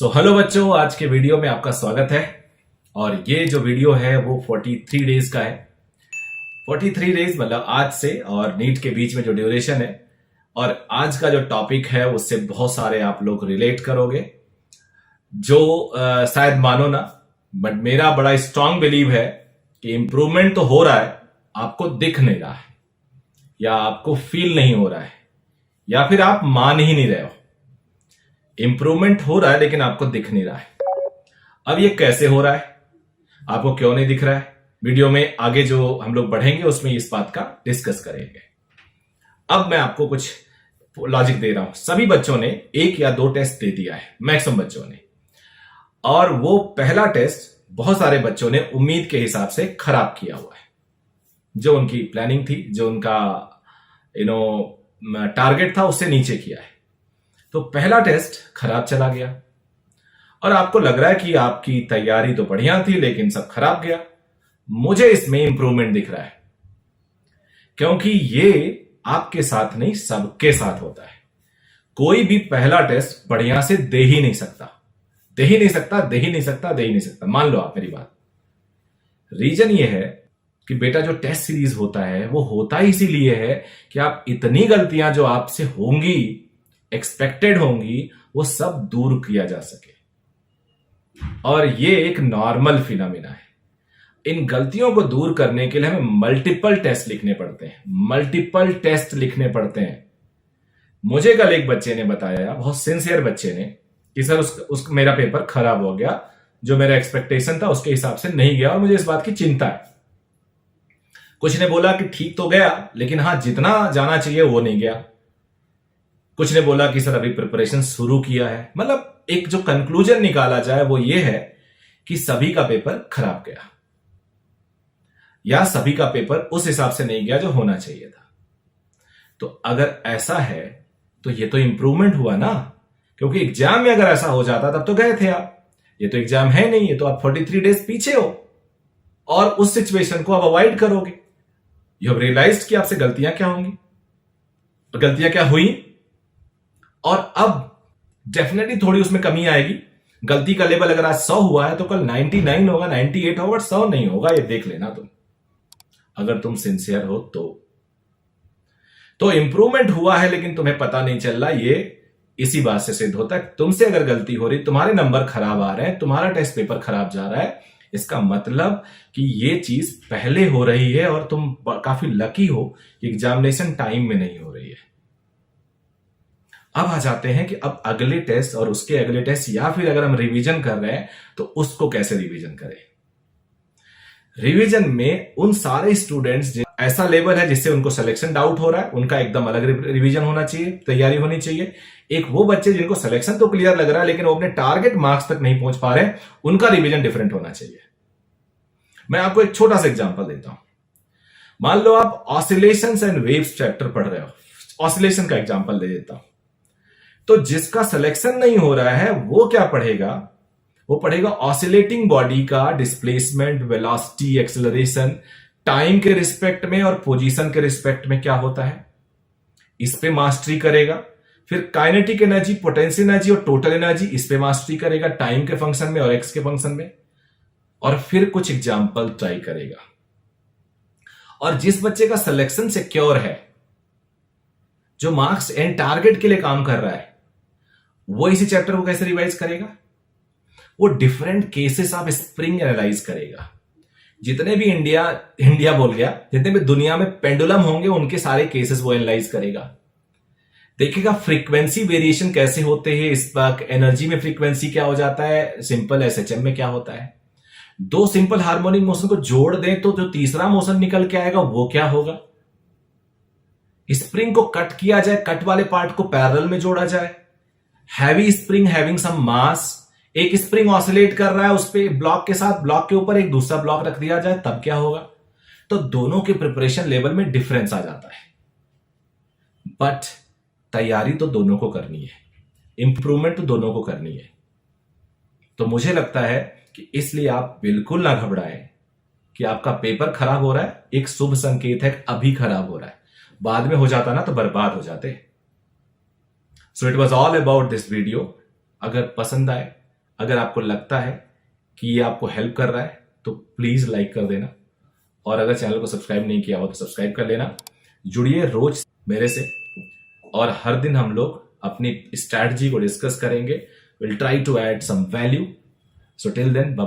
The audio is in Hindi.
हेलो बच्चों, आज के वीडियो में आपका स्वागत है। और ये जो वीडियो है वो 43 डेज का है। 43 डेज मतलब आज से और नीट के बीच में जो ड्यूरेशन है। और आज का जो टॉपिक है उससे बहुत सारे आप लोग रिलेट करोगे, जो शायद मानो ना, बट मेरा बड़ा स्ट्रांग बिलीव है कि इंप्रूवमेंट तो हो रहा है, आपको दिख नहीं रहा है, या आपको फील नहीं हो रहा है, या फिर आप मान ही नहीं रहे हो। इंप्रूवमेंट हो रहा है लेकिन आपको दिख नहीं रहा है। अब ये कैसे हो रहा है, आपको क्यों नहीं दिख रहा है, वीडियो में आगे जो हम लोग बढ़ेंगे उसमें इस बात का डिस्कस करेंगे। अब मैं आपको कुछ लॉजिक दे रहा हूं। सभी बच्चों ने 1 या 2 टेस्ट दे दिया है, मैक्सिमम बच्चों ने, और वो पहला टेस्ट बहुत सारे बच्चों ने उम्मीद के हिसाब से खराब किया हुआ है। जो उनकी प्लानिंग थी, जो उनका टारगेट था, उससे नीचे किया है। तो पहला टेस्ट खराब चला गया और आपको लग रहा है कि आपकी तैयारी तो बढ़िया थी लेकिन सब खराब गया। मुझे इसमें इंप्रूवमेंट दिख रहा है, क्योंकि ये आपके साथ नहीं, सबके साथ होता है। कोई भी पहला टेस्ट बढ़िया से दे ही नहीं सकता, दे ही नहीं सकता, दे ही नहीं सकता, दे ही नहीं सकता। मान लो आप मेरी बात। रीजन ये है कि बेटा जो टेस्ट सीरीज होता है वो होता इसीलिए है कि आप इतनी गलतियां जो आपसे होंगी, एक्सपेक्टेड होंगी, वो सब दूर किया जा सके। और ये एक नॉर्मल फिनोमिना है। इन गलतियों को दूर करने के लिए हमें मल्टीपल टेस्ट लिखने पड़ते हैं, मल्टीपल टेस्ट लिखने पड़ते हैं। मुझे कल एक बच्चे ने बताया, बहुत सिंसियर बच्चे ने, कि सर मेरा पेपर खराब हो गया, जो मेरा एक्सपेक्टेशन था उसके हिसाब से नहीं गया और मुझे इस बात की चिंता है। कुछ ने बोला कि ठीक तो गया लेकिन हाँ, जितना जाना चाहिए वो नहीं गया। कुछ ने बोला कि सर अभी प्रिपरेशन शुरू किया है। मतलब एक जो कंक्लूजन निकाला जाए वो ये है कि सभी का पेपर खराब गया, या सभी का पेपर उस हिसाब से नहीं गया जो होना चाहिए था। तो अगर ऐसा है तो ये तो इंप्रूवमेंट हुआ ना, क्योंकि एग्जाम में अगर ऐसा हो जाता तब तो गए थे आप। ये तो एग्जाम है नहीं, ये तो आप 43 डेज पीछे हो और उस सिचुएशन को आप अवॉइड करोगे। यू हैव रियलाइज्ड कि आपसे गलतियां क्या होंगी और गलतियां क्या हुई, और अब डेफिनेटली थोड़ी उसमें कमी आएगी। गलती का लेवल अगर आज 100 हुआ है तो कल 99 होगा, 98 होगा, 100 नहीं होगा। ये देख लेना तुम, अगर तुम सिंसियर हो तो इंप्रूवमेंट हुआ है लेकिन तुम्हें पता नहीं चल रहा। ये इसी बात से सिद्ध होता है, तुमसे अगर गलती हो रही, तुम्हारे नंबर खराब आ रहे हैं, तुम्हारा टेस्ट पेपर खराब जा रहा है, इसका मतलब कि ये चीज पहले हो रही है और तुम काफी लकी हो कि एग्जामिनेशन टाइम में नहीं हो रही है। अब आ जाते हैं कि अब अगले टेस्ट और उसके अगले टेस्ट, या फिर अगर हम रिवीजन कर रहे हैं तो उसको कैसे रिवीजन करें। रिवीजन में उन सारे स्टूडेंट्स ऐसा लेवल है जिससे उनको सिलेक्शन डाउट हो रहा है, उनका एकदम अलग रिवीजन होना चाहिए, तैयारी होनी चाहिए। एक वो बच्चे जिनको सिलेक्शन तो क्लियर लग रहा है लेकिन वो अपने टारगेट मार्क्स तक नहीं पहुंच पा रहे, उनका रिवीजन डिफरेंट होना चाहिए। मैं आपको एक छोटा सा एग्जांपल देता हूं। मान लो आप ऑसिलेशंस एंड वेव्स चैप्टर पढ़ रहे हो, ऑसिलेशन का एग्जांपल दे देता हूं। तो जिसका सिलेक्शन नहीं हो रहा है वो क्या पढ़ेगा, वो पढ़ेगा ऑसिलेटिंग बॉडी का डिस्प्लेसमेंट, वेलोसिटी, एक्सेलरेशन, टाइम के रिस्पेक्ट में और पोजीशन के रिस्पेक्ट में क्या होता है, इस पे मास्टरी करेगा। फिर काइनेटिक एनर्जी, पोटेंशियल एनर्जी और टोटल एनर्जी, इस पे मास्टरी करेगा, टाइम के फंक्शन में और एक्स के फंक्शन में। और फिर कुछ एग्जाम्पल ट्राई करेगा। और जिस बच्चे का सिलेक्शन सिक्योर है, जो मार्क्स एंड टारगेट के लिए काम कर रहा है, वो इसी चैप्टर को कैसे रिवाइज करेगा, वो different cases of spring analyse करेगा। जितने भी इंडिया बोल गया, जितने भी दुनिया में पेंडुलम होंगे उनके सारे केसेस वो एनालाइज करेगा। देखिएगा फ्रीक्वेंसी वेरिएशन कैसे होते हैं, स्पार्क एनर्जी में फ्रीक्वेंसी क्या हो जाता है, सिंपल एसएचएम में क्या होता है। 2 सिंपल हार्मोनिक मोशन को जोड़ दें तो जो तीसरा मोशन निकल के आएगा वो क्या होगा। स्प्रिंग को कट किया जाए, कट वाले पार्ट को पैरेलल में जोड़ा जाए। हैवी स्प्रिंग हैविंग सम मास, एक स्प्रिंग ऑसिलेट कर रहा है, उस पे ब्लॉक के साथ, ब्लॉक के ऊपर एक दूसरा ब्लॉक रख दिया जाए, तब क्या होगा। तो दोनों के प्रिपरेशन लेवल में डिफरेंस आ जाता है, बट तैयारी तो दोनों को करनी है, इंप्रूवमेंट तो दोनों को करनी है। तो मुझे लगता है कि इसलिए आप बिल्कुल ना घबराएं कि आपका पेपर खराब हो रहा है। एक शुभ संकेत है, अभी खराब हो रहा है, बाद में हो जाता ना तो बर्बाद हो जाते। So it was all about this video. अगर पसंद आए अगर आपको लगता है कि ये आपको हेल्प कर रहा है तो प्लीज लाइक कर देना, और अगर चैनल को सब्सक्राइब नहीं किया हो तो सब्सक्राइब कर लेना। जुड़िए रोज मेरे से, और हर दिन हम लोग अपनी स्ट्रैटेजी को डिस्कस करेंगे। Will try to add some value. So till then, bye.